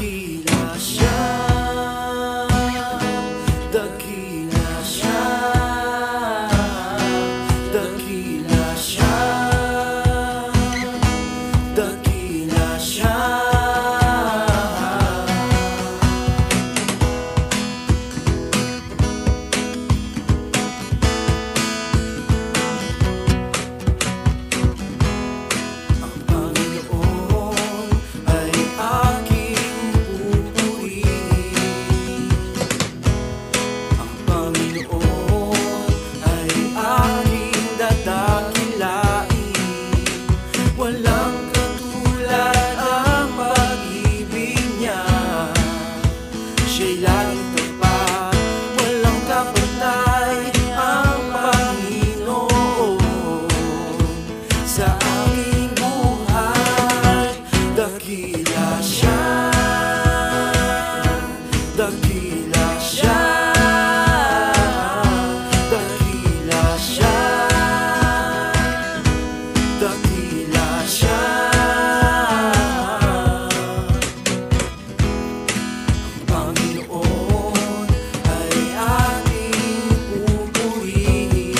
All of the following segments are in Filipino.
Dakila siya, dakila siya, dakila siya, dakila siya. Ang Panginoon ay aking pupurihin. Ang Panginoon ay aking dadakilain. Walang katulad ang pag-ibig niya. Siya'y laging tapat, walang kapantay ang Panginoon sa aking buhay. Dakila siya, dakila siya, dakila siya, dakila siya. Ang Panginoon ay ating pupurihin.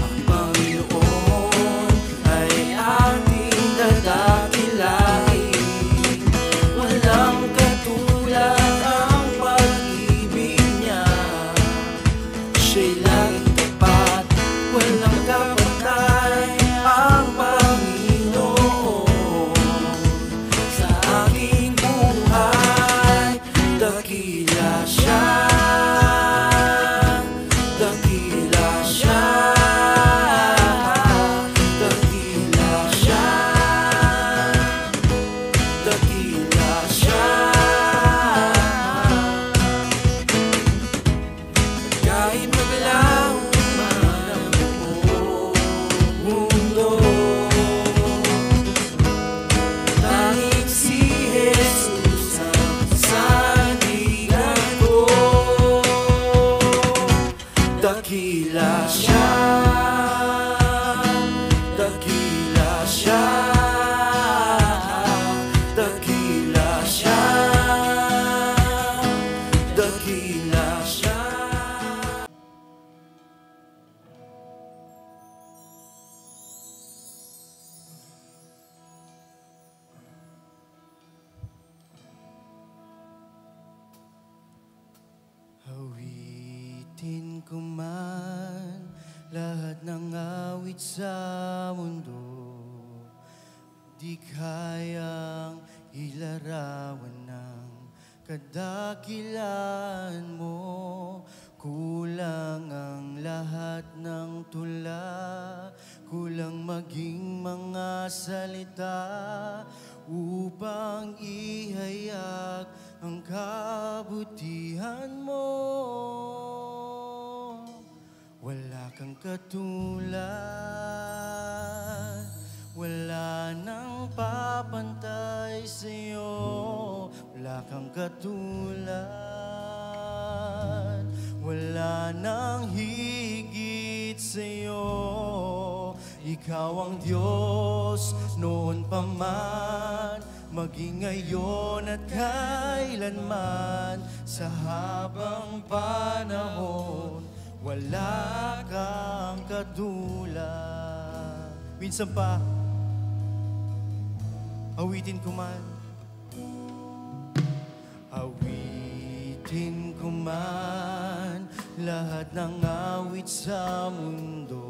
Ang Panginoon ay ating dadakilain. Walang katulad ang pag-ibig niya. Siya'y laging tapat, walang kapantay ang Panginoon sa aking buhay. Dakila siya, dakila siya, dakila siya, dakila siya. Kahit magalaw man ang buong mundo, tanging si Jesus ang sandigan ko. Dakila siya, dakila siya, dakila siya, dakila siya. Awitin ko man lahat ng awit sa mundo, di kayang ilarawan ng kadakilaan mo. Kulang ang lahat ng tula, kulang maging mga salita upang ihayag ang kabutihan mo. Wala kang katulad, wala nang papantay sa'yo. Wala kang katulad, wala nang higit sa'yo. Ikaw ang Diyos noon pa man, maging ngayon at kailanman. Sa habang panahon, wala kang katulad. Minsan pa, awitin ko man, awitin ko man lahat ng awit sa mundo,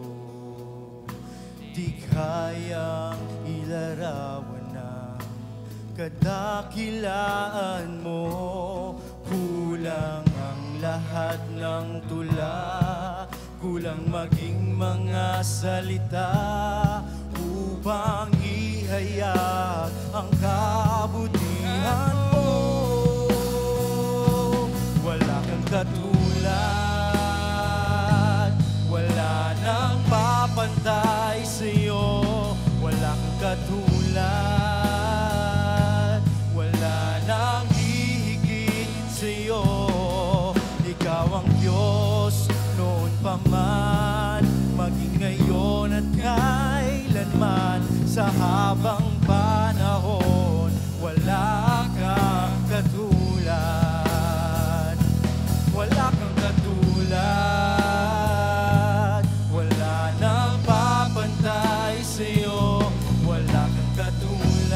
di kayang ilarawan ng kadakilaan mo. Kulang ang lahat ng tula, kulang maging mga salita upang ihayag ang kabutihan mo. Wala kang katulad, wala nang papantay sa'yo. Wala kang katulad, wala nang hihigit sa'yo. Ikaw ang Diyos noon pa man, maging ngayon at kailanman. Sa habang panahon, wala wala kang katulad. Wala kang katulad. Wala nang papantay sa'yo. Wala kang katulad.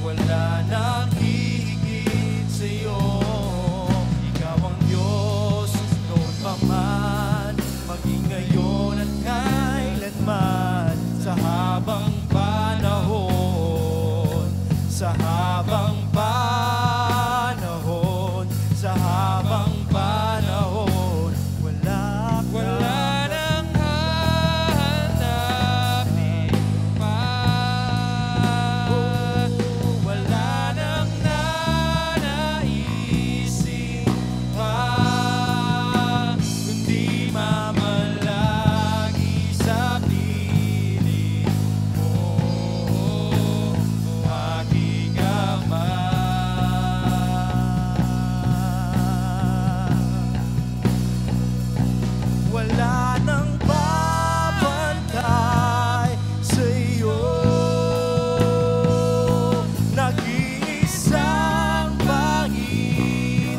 Wala nang hihigit sa'yo. Ikaw ang Diyos noon pa man, maging ngayon at kailanman. Sa habang panahon, sa habang panahon, sa habang panahon, wala nang hahanapin pa. Wala nang nanaisip pa, kundi mamalagi sa piling mo, aking Ama. Wala nang babantay sa'yo. Nag-iisang Panginoon,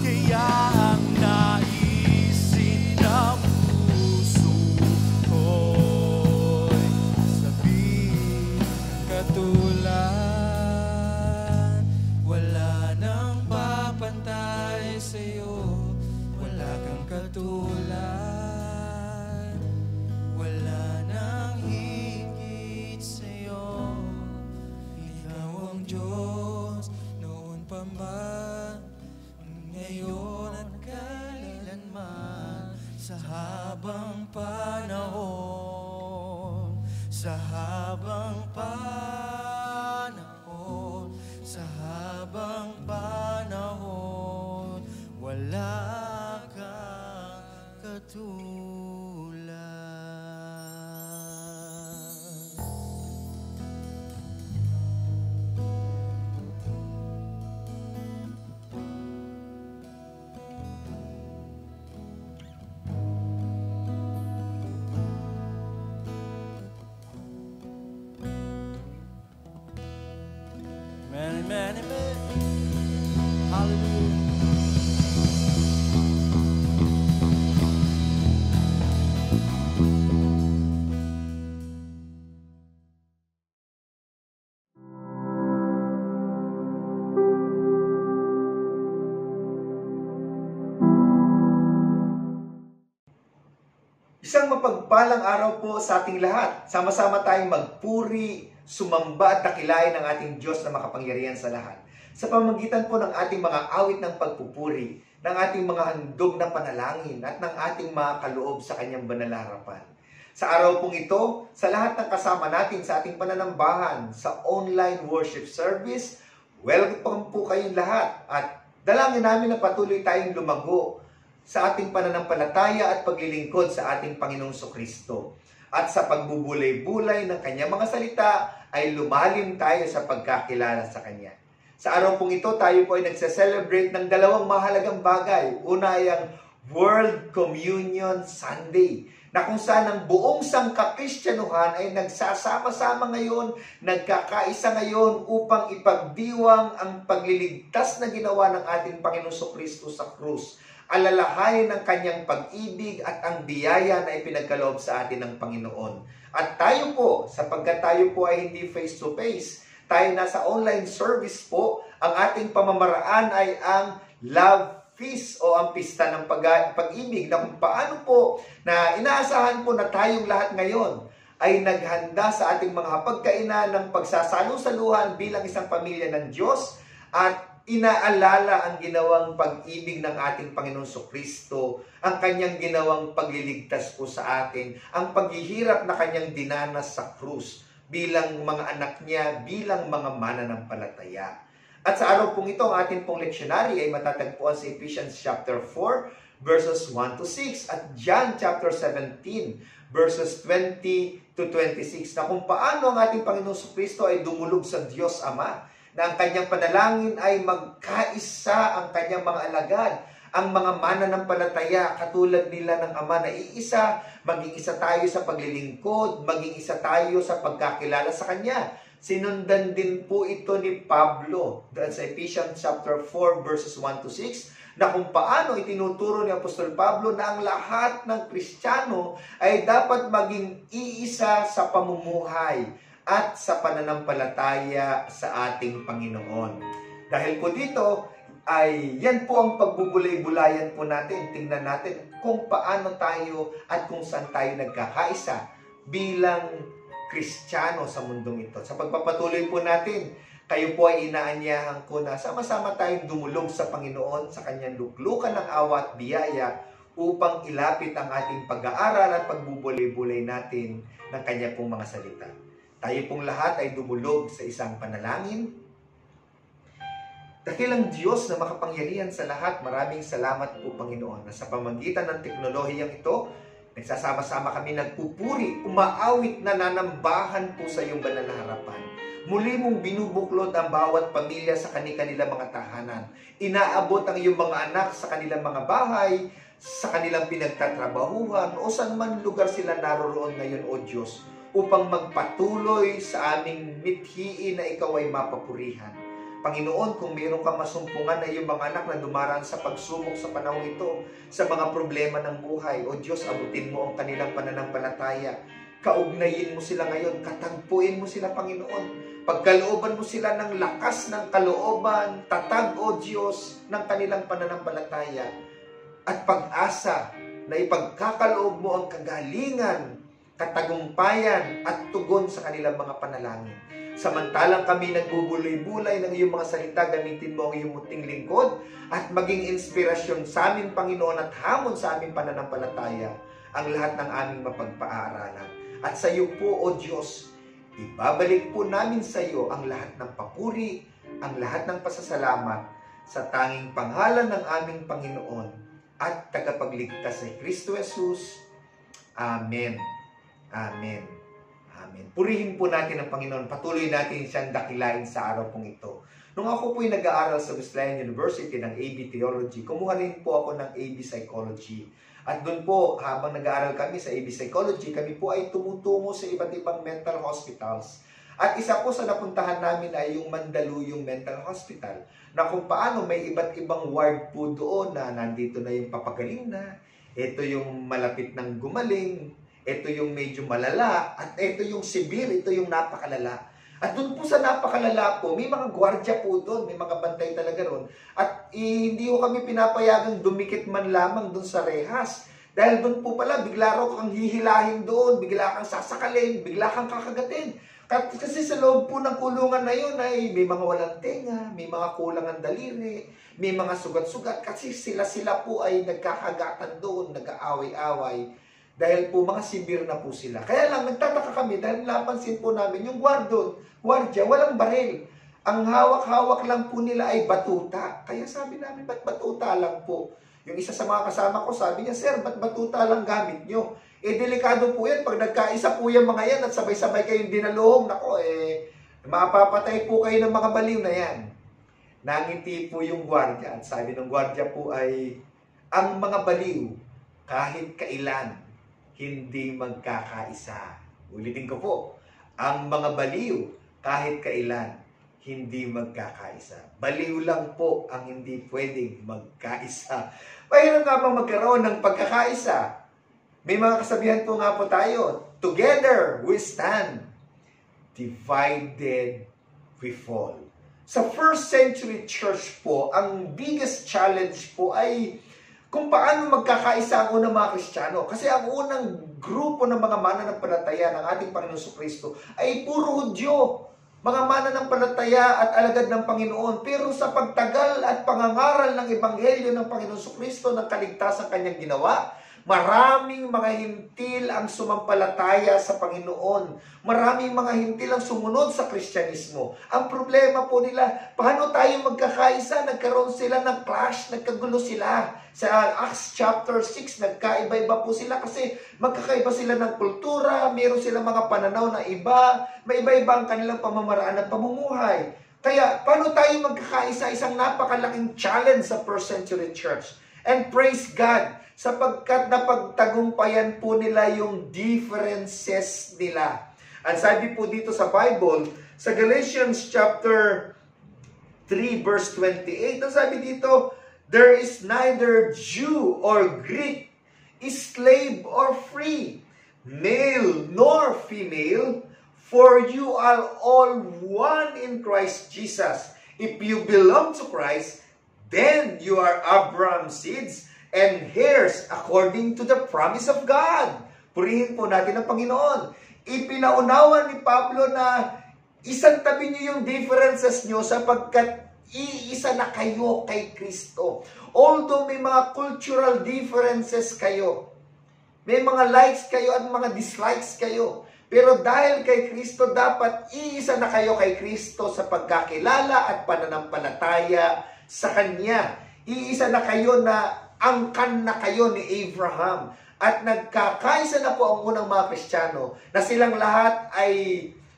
kaya ang naisin ng puso ko'y sabihin katulad. Wala nang papantay sa'yo. Wala kang katulad. Wala nang higit sa'yo. Ikaw ang Diyos noon pa man, ngayon at kailanman. Sa habang panahon, sa habang panahon, sa habang panahon, wala kang katulad. Amen, amen, amen. Hallelujah. Isang mapagpalang araw po sa ating lahat. Sama-sama tayong magpuri, sumamba at dakilain ng ating Diyos na makapangyarihan sa lahat. Sa pamamagitan po ng ating mga awit ng pagpupuri, ng ating mga handog na panalangin at ng ating mga kaloob sa kanyang banal na harapan. Sa araw pong ito, sa lahat ng kasama natin sa ating pananambahan sa online worship service, welcome po kayong lahat at dalangin namin na patuloy tayong lumago sa ating pananampalataya at paglilingkod sa ating Panginoong Kristo. At sa pagbubulay-bulay ng kanyang mga salita, ay lumalim tayo sa pagkakilala sa kanya. Sa araw pong ito, tayo po ay nagse-celebrate ng dalawang mahalagang bagay. Una ay ang World Communion Sunday, na kung saan ang buong sangka-Kristyanuhan ay nagsasama-sama ngayon, nagkakaisa ngayon upang ipagdiwang ang pagliligtas na ginawa ng ating Panginoong Kristo sa krus. Alalahanin ang kanyang pag-ibig at ang biyaya na ipinagkaloob sa atin ng Panginoon. At tayo po, sapagkat tayo po ay hindi face-to-face, tayo nasa online service po, ang ating pamamaraan ay ang Love Feast o ang pista ng pag-ibig, na kung paano po na inaasahan po na tayong lahat ngayon ay naghanda sa ating mga hapagkainan ng pagsasalu-saluhan bilang isang pamilya ng Diyos at inaalala ang ginawang pag-ibig ng ating Panginoon Kristo, ang kanyang ginawang pagliligtas po sa atin, ang paghihirap na kanyang dinanas sa krus bilang mga anak niya, bilang mga mananampalataya. At sa araw pong ito, ang ating pong leksyonary ay matatagpuan sa Ephesians chapter 4, verses 1 to 6, at John chapter 17, verses 20 to 26, na kung paano ang ating Panginoon Kristo ay dumulog sa Diyos Ama, na ang kanyang panalangin ay magkaisa ang kanyang mga alagad ang mga mananampalataya katulad nila ng Ama na iisa, maging isa tayo sa paglilingkod, maging isa tayo sa pagkakilala sa Kanya. Sinundan din po ito ni Pablo sa Ephesians chapter 4 verses 1 to 6 na kung paano itinuturo ni Apostol Pablo na ang lahat ng Kristiyano ay dapat maging iisa sa pamumuhay at sa pananampalataya sa ating Panginoon. Dahil po dito, ay yan po ang pagbubulay-bulayan po natin. Tingnan natin kung paano tayo at kung saan tayo nagkakaisa bilang Kristiyano sa mundong ito. Sa pagpapatuloy po natin, kayo po ay inaanyahan ko na sama-sama tayong dumulog sa Panginoon sa Kanyang luklukan ng awa at biyaya upang ilapit ang ating pag-aaral at pagbubulay-bulay natin ng Kanya pong mga salita. Tayo pong lahat ay dumulog sa isang panalangin. Dakilang Diyos na makapangyarihan sa lahat, maraming salamat po Panginoon na sa pamamagitan ng teknolohiyang ito, nagsasama-sama kami nagpupuri, umaawit na nanambahan po sa iyong banal na harapan. Muli mong binubuklod ang bawat pamilya sa kanilang mga tahanan. Inaabot ang iyong mga anak sa kanilang mga bahay, sa kanilang pinagtatrabahuhan, o saan man lugar sila naroroon ngayon, O Diyos, upang magpatuloy sa aming mithiin na ikaw ay mapapurihan. Panginoon, kung mayroon kang masumpungan na iyong mga anak na dumaraan sa pagsubok sa panahon ito, sa mga problema ng buhay, O Diyos, abutin mo ang kanilang pananampalataya. Kaugnayin mo sila ngayon, katagpuin mo sila, Panginoon. Pagkalooban mo sila ng lakas ng kalooban, tatag, O Diyos, ng kanilang pananampalataya. At pag-asa na ipagkakaloob mo ang kagalingan, katagumpayan, at tugon sa kanilang mga panalangin. Samantalang kami nagbubulay-bulay ng iyong mga salita, gamitin mo ang iyong munting lingkod at maging inspirasyon sa amin, Panginoon, at hamon sa aming pananampalataya ang lahat ng aming mapagpaaralan. At sa iyo po, O Diyos, ibabalik po namin sa iyo ang lahat ng papuri, ang lahat ng pasasalamat sa tanging pangalan ng aming Panginoon at tagapagligtas ni Kristo Jesus. Amen. Amen. Amen. Purihin po natin ang Panginoon. Patuloy natin siyang dakilain sa araw pong ito. Nung ako po'y nag-aaral sa Wesleyan University ng AB Theology, kumuha rin po ako ng AB Psychology. At doon po, habang nag-aaral kami sa AB Psychology, kami po ay tumutungo sa iba't ibang mental hospitals. At isa po sa napuntahan namin ay yung Mandaluyong Mental Hospital, na kung paano may iba't ibang ward po doon na nandito na yung papagaling na, ito yung malapit ng gumaling, ito yung medyo malala, at ito yung severe, ito yung napakalala. At doon po sa napakalala po, may mga gwardiya po doon, may mga bantay talaga ron. At hindi ko kami pinapayagang dumikit man lamang doon sa rehas. Dahil doon po pala, bigla raw kang hihilahin doon, bigla kang sasakalin, bigla kang kakagatin. Kasi sa loob po ng kulungan na yun ay may mga walang tenga, may mga kulang ang daliri, may mga sugat-sugat. Kasi sila po ay nagkakagatan doon, nag-aaway-away. Dahil po mga severe na po sila. Kaya lang, nagtataka kami dahil napansin po namin yung gwardiya, walang baril. Ang hawak-hawak lang po nila ay batuta. Kaya sabi namin, ba't batuta lang po? Yung isa sa mga kasama ko, sabi niya, Sir, ba't batuta lang gamit nyo? Delikado po yan. Pag nagkaisa po yung mga yan at sabay-sabay kayong dinaluhong, nako, mapapatay po kayo ng mga baliw na yan. Nangiti po yung gwardiya. At sabi ng gwardiya po ay, ang mga baliw, kahit kailan, hindi magkakaisa. Ulitin ko po, ang mga baliw, kahit kailan, hindi magkakaisa. Baliw lang po ang hindi pwedeng magkaisa. Paano nga bang magkaroon ng pagkakaisa? May mga kasabihan po nga po tayo, together we stand, divided we fall. Sa first century church po, ang biggest challenge po ay kung paano magkakaisa ang unang mga Kristiyano. Kasi ang unang grupo ng mga mananampalataya ng ating Panginoon Jesucristo ay puro Hudyo. Mga mananampalataya at alagad ng Panginoon. Pero sa pagtagal at pangangaral ng Ebanghelyo ng Panginoon Jesucristo ng kaligtasan kanyang ginawa, maraming mga hintil ang sumampalataya sa Panginoon. Maraming mga hintil ang sumunod sa Kristyanismo. Ang problema po nila, paano tayo magkakaisa? Nagkaroon sila ng clash, nagkagulo sila. Sa Acts chapter 6, nagkaiba-iba po sila kasi magkakaiba sila ng kultura, meron silang mga pananaw na iba, may iba-iba ang kanilang pamamaraan at pamumuhay. Kaya, paano tayo magkakaisa? Isang napakalaking challenge sa first century church. And praise God, sapagkat napagtagumpayan po nila yung differences nila. Ang sabi po dito sa Bible, sa Galatians chapter 3 verse 28, ang sabi dito, there is neither Jew or Greek, slave or free, male nor female, for you are all one in Christ Jesus. If you belong to Christ, then you are Abraham's seeds and heirs according to the promise of God. Purihin po natin ang Panginoon. Ipinaunawa ni Pablo na isang tabi niyo yung differences niyo sapagkat iisa na kayo kay Kristo. Although may mga cultural differences kayo, may mga likes kayo at mga dislikes kayo, pero dahil kay Kristo, dapat iisa na kayo kay Kristo sa pagkakilala at pananampalataya sa Kanya. Iisa na kayo na angkan na kayo ni Abraham. At nagkakaisa na po ang unang mga Kristiyano na silang lahat ay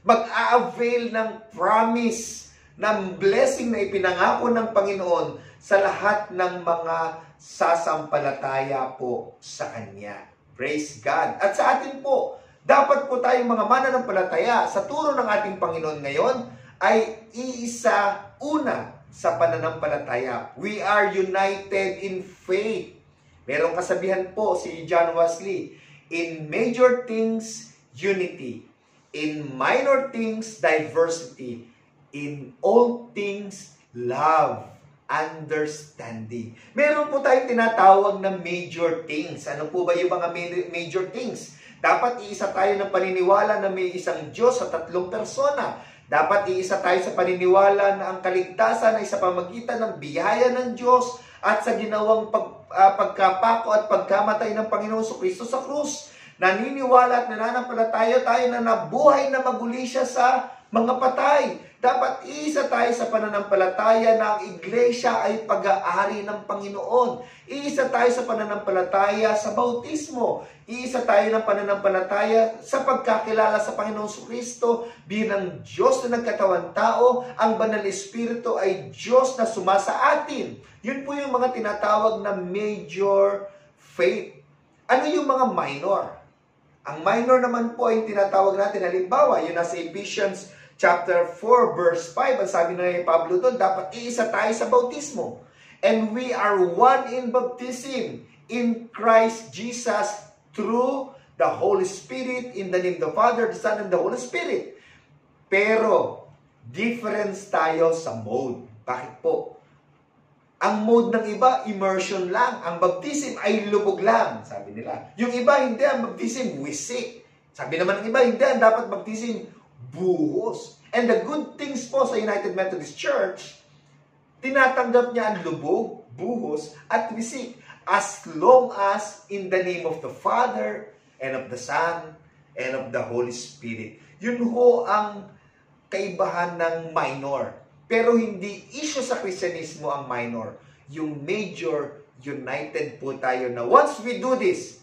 mag-a-avail ng promise, ng blessing na ipinangako ng Panginoon sa lahat ng mga sasampalataya po sa Kanya. Praise God. At sa atin po, dapat po tayong mga mananampalataya sa turo ng ating Panginoon ngayon ay iisa una sa pananampalataya. We are united in faith. Merong kasabihan po si John Wesley, in major things, unity. In minor things, diversity. In all things, love, understanding. Meron po tayong tinatawag na major things. Ano po ba yung mga major things? Dapat iisa tayo ng paniniwala na may isang Diyos sa tatlong persona. Dapat iisa tayo sa paniniwala na ang kaligtasan ay sa pamagitan ng biyaya ng Diyos at sa ginawang pagkapako at pagkamatay ng Panginoon Kristo sa krus. Naniniwala at nananampalataya tayo na nabuhay na maguli siya sa mga patay. Dapat iisa tayo sa pananampalataya na ang iglesia ay pag-aari ng Panginoon. Iisa tayo sa pananampalataya sa bautismo. Iisa tayo ng pananampalataya sa pagkakilala sa Panginoon Kristo bilang Diyos na nagkatawan tao. Ang Banal Espiritu ay Diyos na sumasa atin. Yun po yung mga tinatawag na major faith. Ano yung mga minor? Ang minor naman po ay tinatawag natin, halimbawa, yun nasa Ephesians chapter 4 verse 5, ang sabi na ni Pablo doon, dapat iisa tayo sa bautismo. And we are one in baptism in Christ Jesus through the Holy Spirit, in the name of the Father, the Son, and the Holy Spirit. Pero, difference tayo sa mode. Bakit po? Ang mode ng iba, immersion lang. Ang baptism ay lubog lang, sabi nila. Yung iba, hindi. Ang baptism, wisik. Sabi naman ng iba, hindi. Ang dapat baptism, buhos. And the good things po sa United Methodist Church, tinatanggap niya ang lubog, buhos, at wisik. As long as in the name of the Father, and of the Son, and of the Holy Spirit. Yun ho ang kaibahan ng minor. Pero hindi issue sa Kristyanismo ang minor. Yung major, united po tayo na once we do this,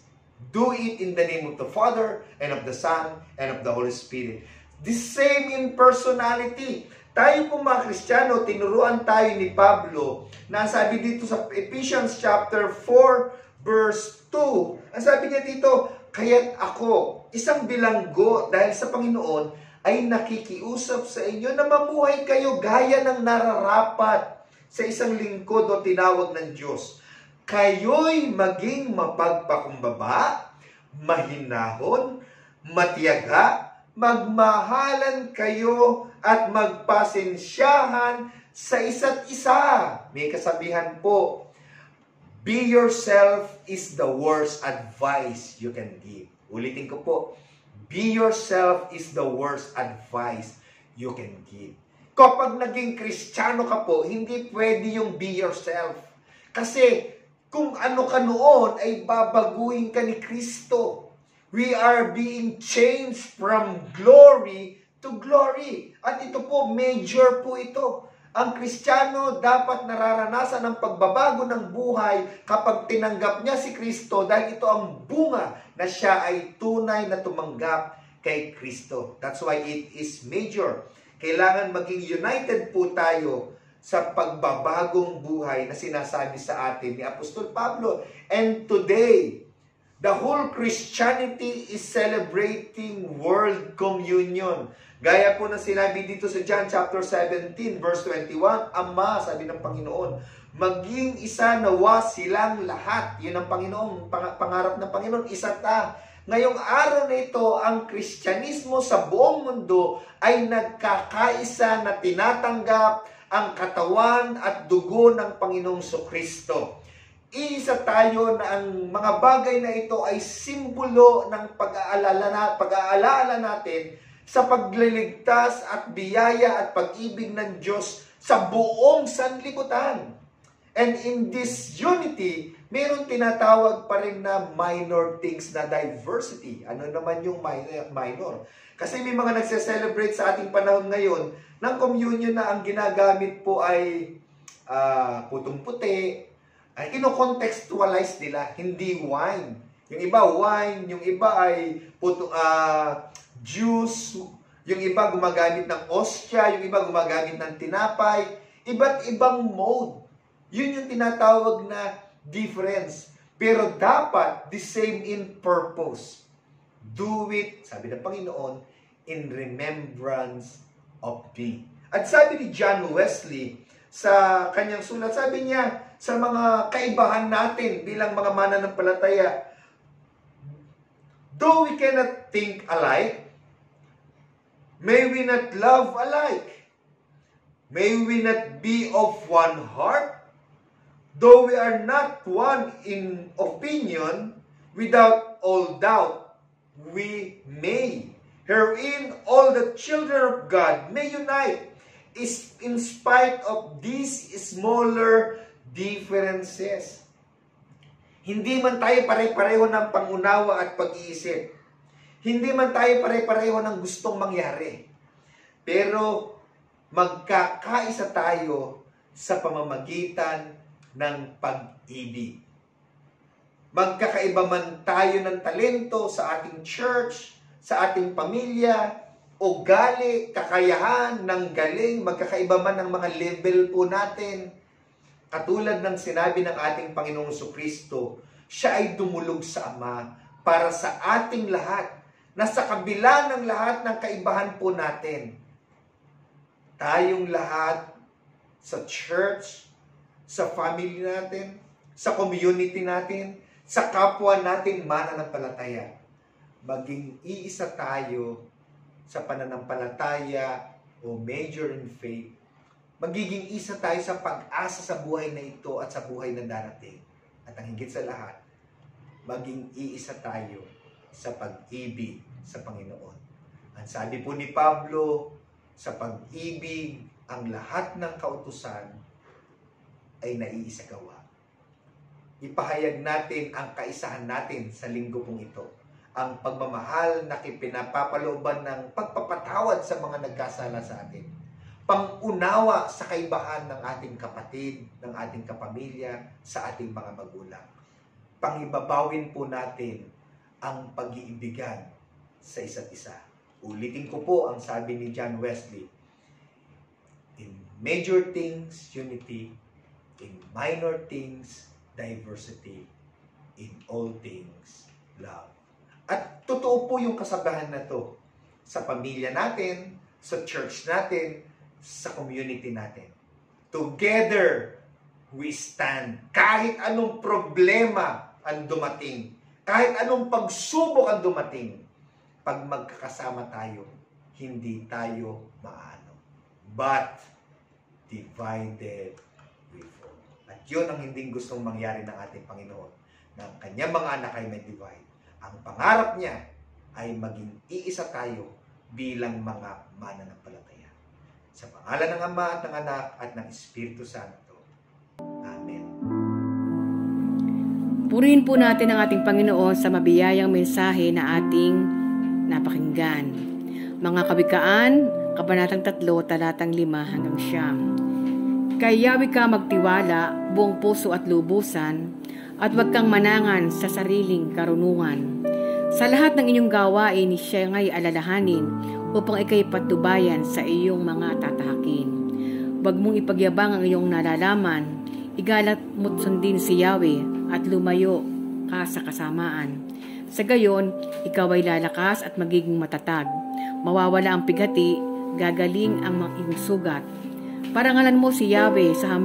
do it in the name of the Father, and of the Son, and of the Holy Spirit. The same in personality. Tayo po mga Kristiyano, tinuruan tayo ni Pablo na sabi dito sa Ephesians chapter 4 verse 2. Ang sabi niya dito, kaya't ako, isang bilanggo dahil sa Panginoon, ay nakikiusap sa inyo na mamuhay kayo gaya ng nararapat sa isang lingkod o tinawag ng Diyos. Kayo'y maging mapagpakumbaba, mahinahon, matiyaga, magmahalan kayo at magpasensyahan sa isa't isa. May kasabihan po, be yourself is the worst advice you can give. Ulitin ko po, be yourself is the worst advice you can give. Kapag naging Kristiyano ka po, hindi pwede yung be yourself. Kasi kung ano ka noon ay babaguhin ka ni Kristo. We are being changed from glory to glory. At ito po, major po ito. Ang Kristiyano dapat nararanasan ng pagbabago ng buhay kapag tinanggap niya si Kristo dahil ito ang bunga na siya ay tunay na tumanggap kay Kristo. That's why it is major. Kailangan maging united po tayo sa pagbabagong buhay na sinasabi sa atin ni Apostol Pablo. And today, the whole Christianity is celebrating World Communion. Gaya po na sinabi dito sa John chapter 17 verse 21, Ama, sabi ng Panginoon, maging isa nawa silang lahat. Yun ang Panginoon, pangarap ng Panginoon, isa ta. Ngayong araw na ito, ang Kristyanismo sa buong mundo ay nagkakaisa na tinatanggap ang katawan at dugo ng Panginoong Kristo. Iisa tayo na ang mga bagay na ito ay simbolo ng pag-aalala natin sa pagliligtas at biyaya at pag-ibig ng Diyos sa buong sanlibutan. And in this unity, mayroon tinatawag pa rin na minor things na diversity. Ano naman yung minor? Kasi may mga nagse-celebrate sa ating panahon ngayon ng communion na ang ginagamit po ay putong puti. Ino-contextualize nila, hindi wine. Yung iba wine, yung iba ay juice, yung iba gumagamit ng ostya, yung iba gumagamit ng tinapay, iba't ibang mode. Yun yung tinatawag na difference. Pero dapat the same in purpose. Do it, sabi ng Panginoon, in remembrance of me. At sabi ni John Wesley sa kanyang sulat, sabi niya sa mga kaibahan natin bilang mga mananampalataya, though we cannot think alike, may we not love alike. May we not be of one heart. Though we are not one in opinion, without all doubt, we may. Herein all the children of God may unite, is in spite of these smaller differences. Hindi man tayo pare-pareho ng pangunawa at pag-iisip. Hindi man tayo pare-pareho ng gustong mangyari. Pero magkakaisa tayo sa pamamagitan ng pag-ibig. Magkakaiba man tayo ng talento sa ating church, sa ating pamilya, ugali, kakayahan, ng galing, magkakaiba man ng mga level po natin. Katulad ng sinabi ng ating Panginoong Kristo, siya ay dumulog sa Ama para sa ating lahat, na sa kabila ng lahat ng kaibahan po natin, tayong lahat sa church, sa family natin, sa community natin, sa kapwa natin mananampalataya, maging iisa tayo sa pananampalataya o major in faith, magiging isa tayo sa pag-asa sa buhay na ito at sa buhay na darating. At ang higit sa lahat, maging iisa tayo sa pag-ibig sa Panginoon. Ang sabi po ni Pablo, sa pag-ibig, ang lahat ng kautusan ay naiisagawa. Ipahayag natin ang kaisahan natin sa linggo pong ito. Ang pagmamahal na pinapapalooban ng pagpapatawad sa mga nagkasala sa atin. Pangunawa sa kaibahan ng ating kapatid, ng ating kapamilya, sa ating mga magulang. Pangibabawin po natin ang pag-iibigan sa isa't isa. Ulitin ko po ang sabi ni John Wesley, in major things, unity. In minor things, diversity. In all things, love. At totoo po yung kasabahan na to sa pamilya natin, sa church natin, sa community natin. Together, we stand. Kahit anong problema ang dumating, kahit anong pagsubok ang dumating, pag magkakasama tayo, hindi tayo maano. But, divided we fall. At yun ang hindi gustong mangyari ng ating Panginoon. Na ang kanyang mga anak ay may divide. Ang pangarap niya ay maging iisa tayo bilang mga mananampalataya. Sa pangalan ng Ama at ng Anak at ng Espiritu Santo. Amen. Purihin po natin ang ating Panginoon sa mabiyayang mensahe na ating napakinggan. Mga Kawikaan, Kabanatang 3, Talatang 5 hanggang 9. Kaya yawi ka magtiwala, buong puso at lubusan, at huwag kang manangan sa sariling karunungan. Sa lahat ng inyong gawain, siya ngay alalahanin upang ikay patubayan sa iyong mga tatahakin. Huwag mong ipagyabang ang iyong nalalaman. Igalat mo't sundin si Yahweh at lumayo ka sa kasamaan. Sa gayon, ikaw ay lalakas at magiging matatag. Mawawala ang pigati, gagaling ang mga iyong sugat. Parangalan mo si Yahweh sa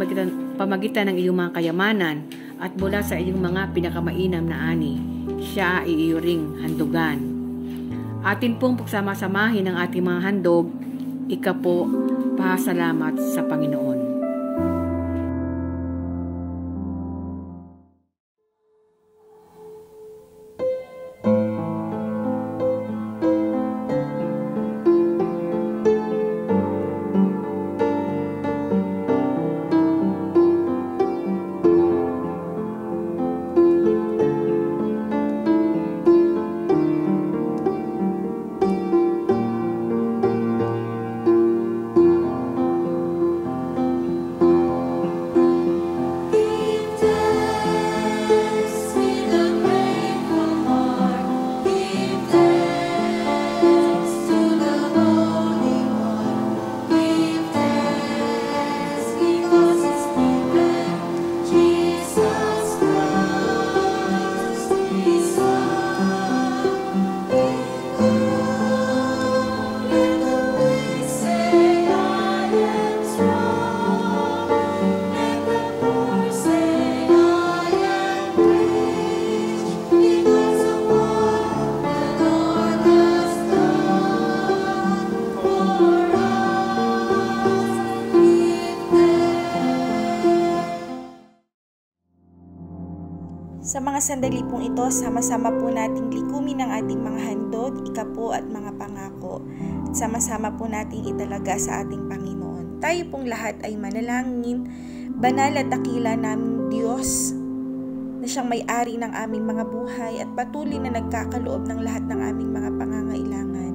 pamagitan ng iyong mga kayamanan at mula sa iyong mga pinakamainam na ani. Siya ay iyo ring handugan. Atin pong pagsama-samahin ang ating mga handog. Ika po, pasalamat sa Panginoon. Sa mga sandali pong ito, sama-sama po nating likumin ang ating mga handog, ikapo at mga pangako. At sama-sama po nating italaga sa ating Panginoon. Tayo pong lahat ay manalangin, banal at dakila naming Diyos na siyang may-ari ng aming mga buhay at patuloy na nagkakaloob ng lahat ng aming mga pangangailangan.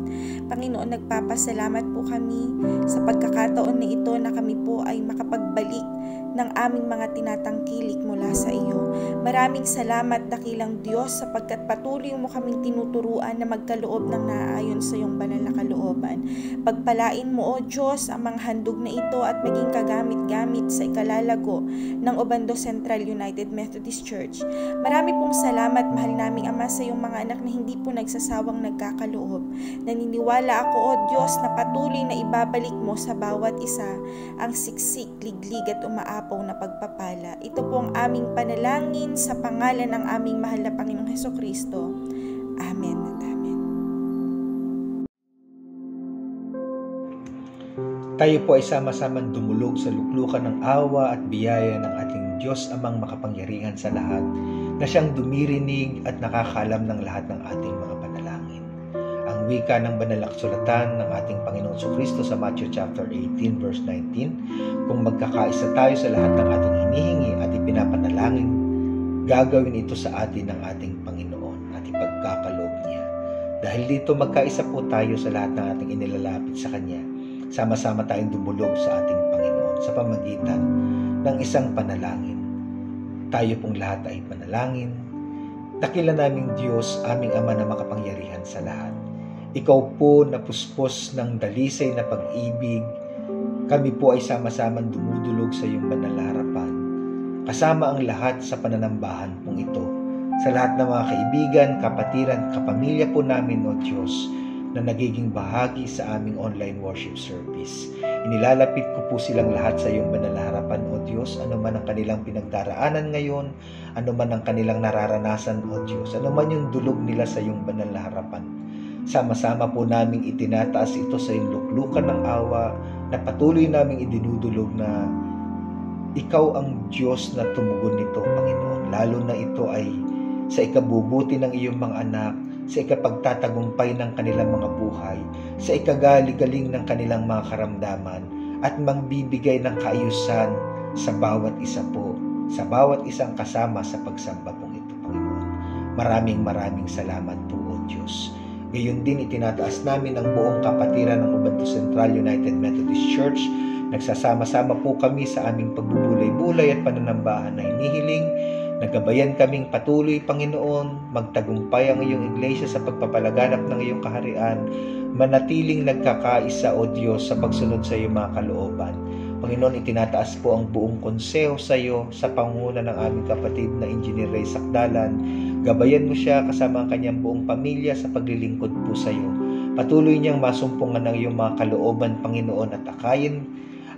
Panginoon, nagpapasalamat po kami sa pagkakataon na ito na kami po ay makapagbalik ng aming mga tinatangkilik mula sa iyo. Maraming salamat, dakilang Diyos, sapagkat patuloy mo kaming tinuturuan na magkaloob ng naaayon sa iyong banal na kalooban. Pagpalain mo, O Diyos, ang mga handog na ito at maging kagamit-gamit sa ikalalago ng Obando Central United Methodist Church. Marami pong salamat, mahal naming Ama, sa iyong mga anak na hindi po nagsasawang nagkakaloob. Naniniwala ako, O Diyos, na patuloy na ibabalik mo sa bawat isa ang siksik, liglig at umaapaw na pagpapala. Ito po ang aming panalangin sa pangalan ng aming mahal na Panginoong Hesukristo. Amen at amen. Tayo po ay sama-samang dumulog sa luklukan ng awa at biyaya ng ating Diyos Amang makapangyarihan sa lahat, na siyang dumirinig at nakakaalam ng lahat ng ating mga panalangin. Ang wika ng banal na kasulatan ng ating Panginoong Hesukristo sa Matthew chapter 18 verse 19, kung magkakaisa tayo sa lahat ng ating hinihingi at ipinapanalangin, gagawin ito sa atin ng ating Panginoon at ipagkakaloob niya. Dahil dito magkaisa po tayo sa lahat ng ating inilalapit sa Kanya, sama-sama tayong dumulog sa ating Panginoon sa pamagitan ng isang panalangin. Tayo pong lahat ay panalangin. Dakila naming Diyos, aming Ama na makapangyarihan sa lahat. Ikaw po na puspos ng dalisay na pag-ibig, kami po ay sama-samang dumudulog sa iyong banal na harapan, kasama ang lahat sa pananambahan pong ito, sa lahat ng mga kaibigan, kapatiran, kapamilya po namin, O Diyos, na nagiging bahagi sa aming online worship service. Inilalapit ko po silang lahat sa iyong banal na harapan, O Diyos, ano man ang kanilang pinagdaraanan ngayon, ano man ang kanilang nararanasan, O Diyos, ano man yung dulog nila sa iyong banal na harapan. Sama-sama po naming itinataas ito sa iyong luklukan ng awa, na patuloy naming idinudulog na ikaw ang Diyos na tumugon nito, Panginoon. Lalo na ito ay sa ikabubuti ng iyong mga anak, sa ikapagtatagumpay ng kanilang mga buhay, sa ikagaling-galing ng kanilang mga karamdaman, at magbibigay ng kaayusan sa bawat isa po, sa bawat isang kasama sa pagsamba pong ito, Panginoon. Maraming salamat po, O Diyos. Gayon din itinataas namin ang buong kapatiran ng Obando Central United Methodist Church. Nagsasama-sama po kami sa aming pagbubulay-bulay at pananambahan na hinihiling. Nagabayan kaming patuloy, Panginoon, magtagumpay ang iyong iglesia sa pagpapalaganap ng iyong kaharian. Manatiling nagkakaisa, O Diyos, sa pagsunod sa iyong mga kalooban. Panginoon, itinataas po ang buong konseho sa iyo sa pangunguna ng aming kapatid na Engineer Ray Sakdalan. Gabayan mo siya kasama ang kanyang buong pamilya sa paglilingkod po sa iyo. Patuloy niyang masumpungan ng iyong mga kalooban, Panginoon, at akayin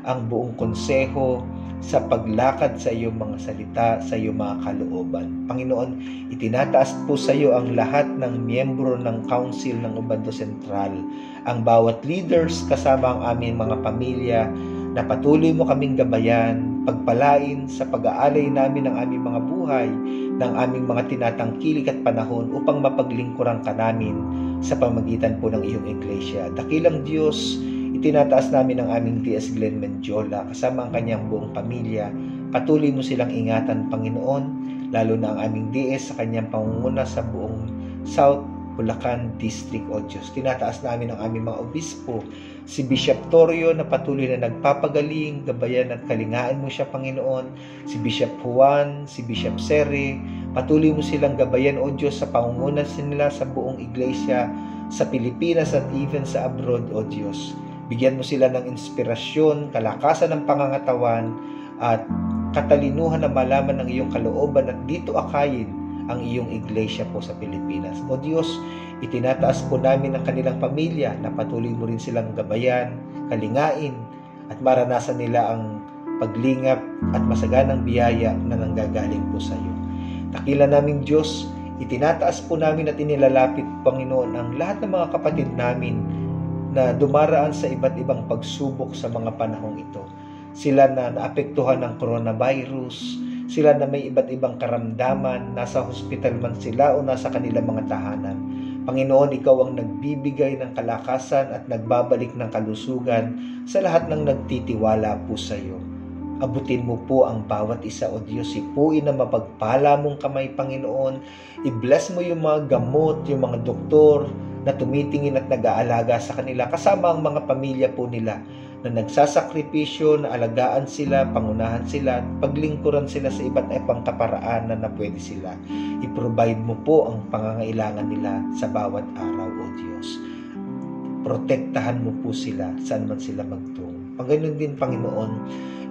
ang buong konseho sa paglakad sa iyong mga salita, sa iyong mga kalooban. Panginoon, itinataas po sa iyo ang lahat ng miyembro ng Council ng Obando Sentral, ang bawat leaders kasama ang aming mga pamilya, na patuloy mo kaming gabayan, pagpalain sa pag-aalay namin ng aming mga buhay, ng aming mga tinatangkilik at panahon upang mapaglingkuran ka namin sa pamagitan po ng iyong iglesia. Dakilang Diyos, itinataas namin ang aming D.S. Glenn Mendiola kasama ang kanyang buong pamilya. Patuloy mo silang ingatan, Panginoon, lalo na ang aming DS sa kanyang pangunguna sa buong South Bulacan District, O Diyos. Tinataas namin ang aming mga obispo, si Bishop Torio na patuloy na nagpapagaling, gabayan at kalingaan mo siya, Panginoon, si Bishop Juan, si Bishop Sere, patuloy mo silang gabayan, O Diyos, sa pangunguna nila sa buong iglesia, sa Pilipinas at even sa abroad, O Diyos. Bigyan mo sila ng inspirasyon, kalakasan ng pangangatawan, at katalinuhan na malaman ng iyong kalooban at dito akayin ang iyong iglesia po sa Pilipinas. O Diyos, itinataas po namin ang kanilang pamilya na patuloy mo rin silang gabayan, kalingain, at maranasan nila ang paglingap at masaganang biyaya na nanggagaling po sa iyo. Dakila naming Diyos, itinataas po namin at inilalapit, Panginoon, ang lahat ng mga kapatid namin na dumaraan sa iba't ibang pagsubok sa mga panahong ito. Sila na naapektuhan ng coronavirus, sila na may iba't ibang karamdaman, nasa hospital man sila o nasa kanilang mga tahanan. Panginoon, ikaw ang nagbibigay ng kalakasan at nagbabalik ng kalusugan sa lahat ng nagtitiwala po sa iyo. Abutin mo po ang bawat isa, O Diyos. Ipuin na mapagpala mong kamay, Panginoon. I-bless mo yung mga gamot, yung mga doktor na tumitingin at nag-aalaga sa kanila, kasama ang mga pamilya po nila na nagsasakripisyo, na alagaan sila, pangunahan sila, paglingkuran sila sa iba't ibang kaparaan na pwede sila. I-provide mo po ang pangangailangan nila sa bawat araw, O Diyos. Protektahan mo po sila saan man sila magtungo. Paganoon din, Panginoon,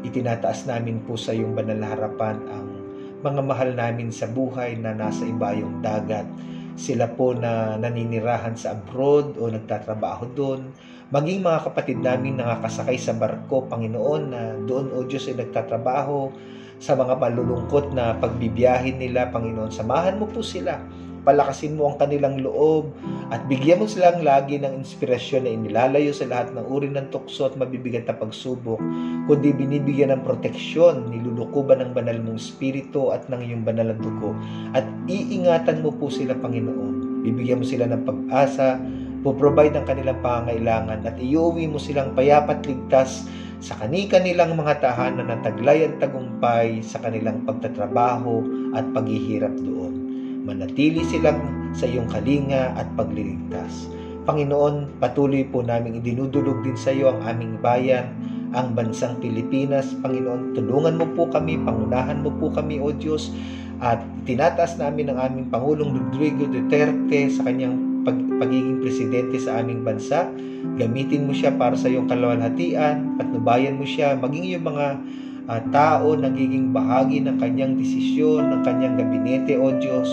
itinataas namin po sa iyong banal na harapan ang mga mahal namin sa buhay na nasa ibayong dagat. Sila po na naninirahan sa abroad o nagtatrabaho doon. Maging mga kapatid namin nakakasakay sa barko, Panginoon, na doon, O Diyos, ay nagtatrabaho sa mga malulungkot na pagbibiyahin nila, Panginoon. Samahan mo po sila. Palakasin mo ang kanilang loob at bigyan mo silang lagi ng inspirasyon na inilalayo sa lahat ng uri ng tukso at mabibigat na pagsubok, kundi binibigyan ng proteksyon, nilulukuban ng banal mong espiritu at ng iyong banal na dugo. At iingatan mo po sila, Panginoon. Bibigyan mo sila ng pag-asa, puprovide ang kanilang pangangailangan at iuwi mo silang payapat ligtas sa kanilang mga tahanan na taglay at tagumpay sa kanilang pagtatrabaho at paghihirap doon. Manatili silang sa iyong kalinga at pagliligtas. Panginoon, patuloy po naming idinudulog din sa iyo ang aming bayan, ang bansang Pilipinas. Panginoon, tulungan mo po kami, pangunahan mo po kami, O Diyos, at tinataas namin ang aming Pangulong Rodrigo Duterte sa kanyang pagiging presidente sa aming bansa. Gamitin mo siya para sa iyong kaluwalhatian, patnubayan mo siya, maging yung mga tao nagiging bahagi ng kanyang desisyon, ng kanyang gabinete, O Diyos.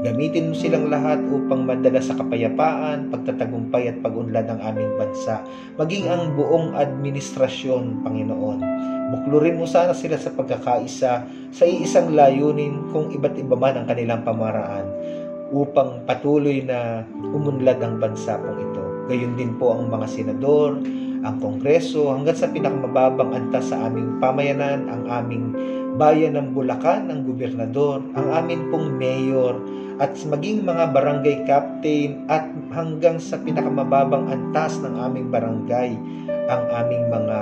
Gamitin mo silang lahat upang madala sa kapayapaan, pagtatagumpay at pag-unlad ng aming bansa. Maging ang buong administrasyon, Panginoon. Buklurin mo sana sila sa pagkakaisa, sa iisang layunin kung iba't iba man ang kanilang pamaraan, upang patuloy na umunlad ang bansa pong ito. Gayon din po ang mga senador, ang Kongreso, hanggang sa pinakamababang antas sa aming pamayanan, ang aming bayan ng Bulacan, ang gobernador, ang amin pong mayor, at maging mga barangay captain, at hanggang sa pinakamababang antas ng aming barangay, ang aming mga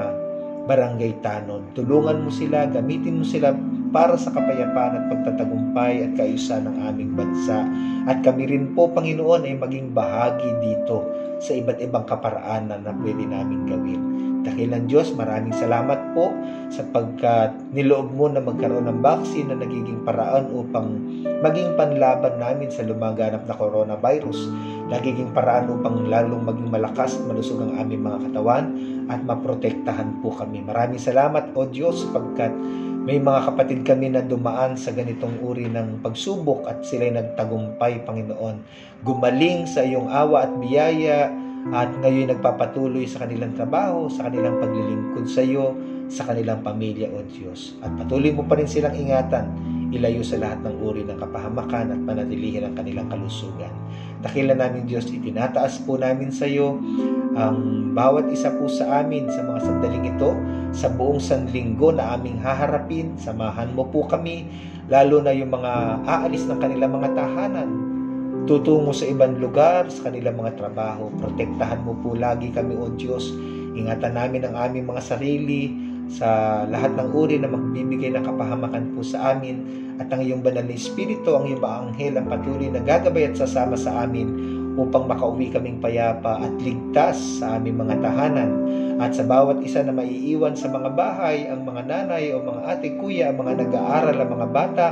barangay tanon. Tulungan mo sila, gamitin mo sila para sa kapayapaan at pagtatagumpay at kaayusan ng aming bansa. At kami rin po, Panginoon, ay maging bahagi dito sa iba't ibang kaparaanan na pwede namin gawin. Dakilang Diyos, maraming salamat po sapagkat niloob mo na magkaroon ng vaccine na nagiging paraan upang maging panlaban namin sa lumaganap na coronavirus. Nagiging paraan upang lalong maging malakas at malusog ang aming mga katawan at maprotektahan po kami. Maraming salamat, O Diyos, sapagkat may mga kapatid kami na dumaan sa ganitong uri ng pagsubok at sila'y nagtagumpay, Panginoon. Gumaling sa iyong awa at biyaya at ngayon nagpapatuloy sa kanilang trabaho, sa kanilang paglilingkod sa iyo, sa kanilang pamilya, O Diyos. At patuloy mo pa rin silang ingatan, ilayo sa lahat ng uri ng kapahamakan at panatilihin ang kanilang kalusugan. Dakilan namin, Diyos, itinataas po namin sa iyo ang bawat isa po sa amin sa mga sandaling ito, sa buong sanlinggo na aming haharapin. Samahan mo po kami, lalo na yung mga aalis ng kanilang mga tahanan, tutungo sa ibang lugar, sa kanilang mga trabaho. Protektahan mo po lagi kami, O Diyos. Ingatan namin ang aming mga sarili sa lahat ng uri na magbibigay ng kapahamakan po sa amin. At ang iyong banal na Espiritu, ang iyong mga anghel, ang patuloy na gagabay at sasama sa amin upang makauwi kaming payapa at ligtas sa aming mga tahanan. At sa bawat isa na maiiwan sa mga bahay, ang mga nanay o mga ate, kuya, ang mga nag-aaral, ang mga bata,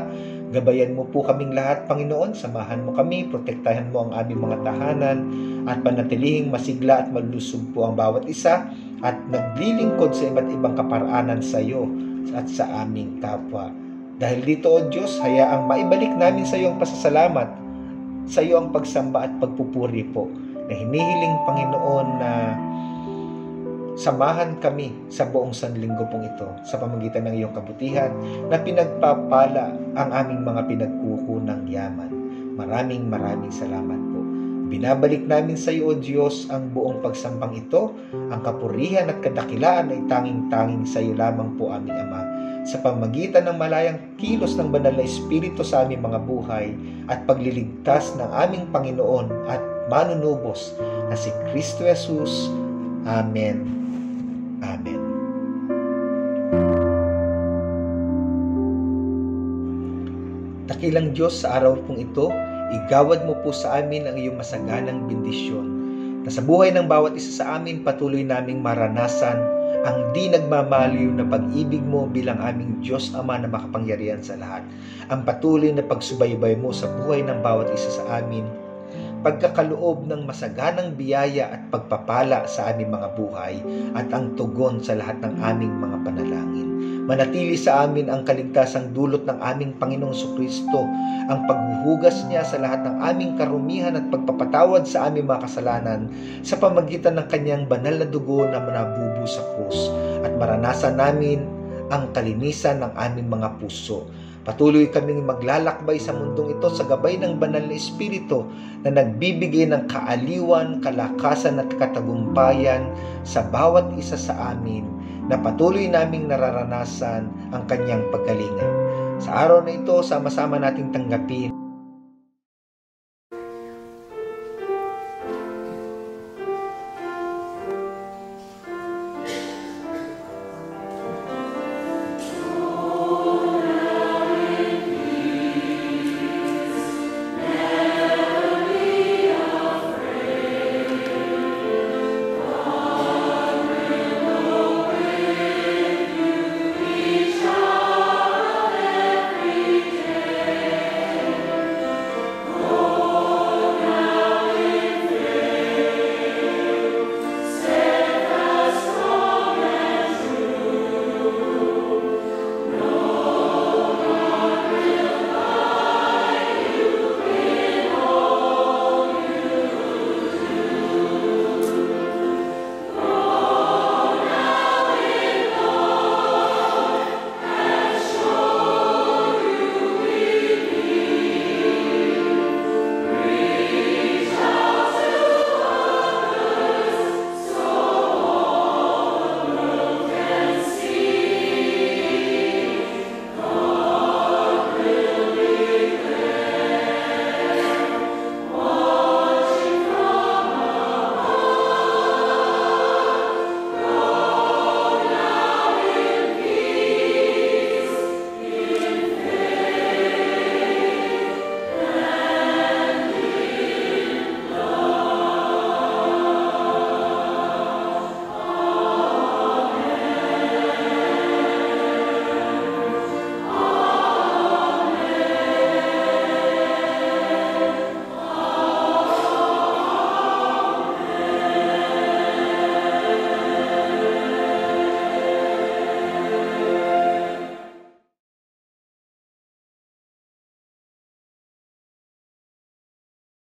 gabayan mo po kaming lahat, Panginoon. Samahan mo kami, protektahan mo ang aming mga tahanan at panatilihing masigla at malusog po ang bawat isa at naglilingkod sa iba't ibang kaparaanan sa iyo at sa aming kapwa. Dahil dito, O Diyos, hayaang maibalik namin sa iyo ang pasasalamat, sa iyo ang pagsamba at pagpupuri po, na hinihiling, Panginoon, na samahan kami sa buong sanlinggo pong ito sa pamamagitan ng iyong kabutihan na pinagpapala ang aming mga pinagkukunang yaman. Maraming salamat po. Binabalik namin sa iyo, O Diyos, ang buong pagsambang ito. Ang kapurihan at kadakilaan ay tanging-tanging sa iyo lamang po, aming Ama, sa pamamagitan ng malayang kilos ng banal na Espiritu sa aming mga buhay at pagliligtas ng aming Panginoon at manunubos na si Kristo Jesus. Amen. Amen. Dakilang Diyos, sa araw pong ito, igawad mo po sa amin ang iyong masaganang bendisyon, na sa buhay ng bawat isa sa amin patuloy naming maranasan ang di nagmamaliw na pag-ibig mo bilang aming Diyos Ama na makapangyarihan sa lahat. Ang patuloy na pagsubaybay mo sa buhay ng bawat isa sa amin, pagkakaloob ng masaganang biyaya at pagpapala sa aming mga buhay at ang tugon sa lahat ng aming mga panalangin. Manatili sa amin ang kaligtasang dulot ng aming Panginoong Jesucristo, ang paghuhugas niya sa lahat ng aming karumihan at pagpapatawad sa aming mga kasalanan sa pamamagitan ng kanyang banal na dugo na nabubuo sa krus, at maranasan namin ang kalinisan ng aming mga puso. Patuloy kaming maglalakbay sa mundong ito sa gabay ng banal na Espiritu na nagbibigay ng kaaliwan, kalakasan at katagumpayan sa bawat isa sa amin, na patuloy naming nararanasan ang kanyang paggalingan. Sa araw na ito, sama-sama nating tanggapin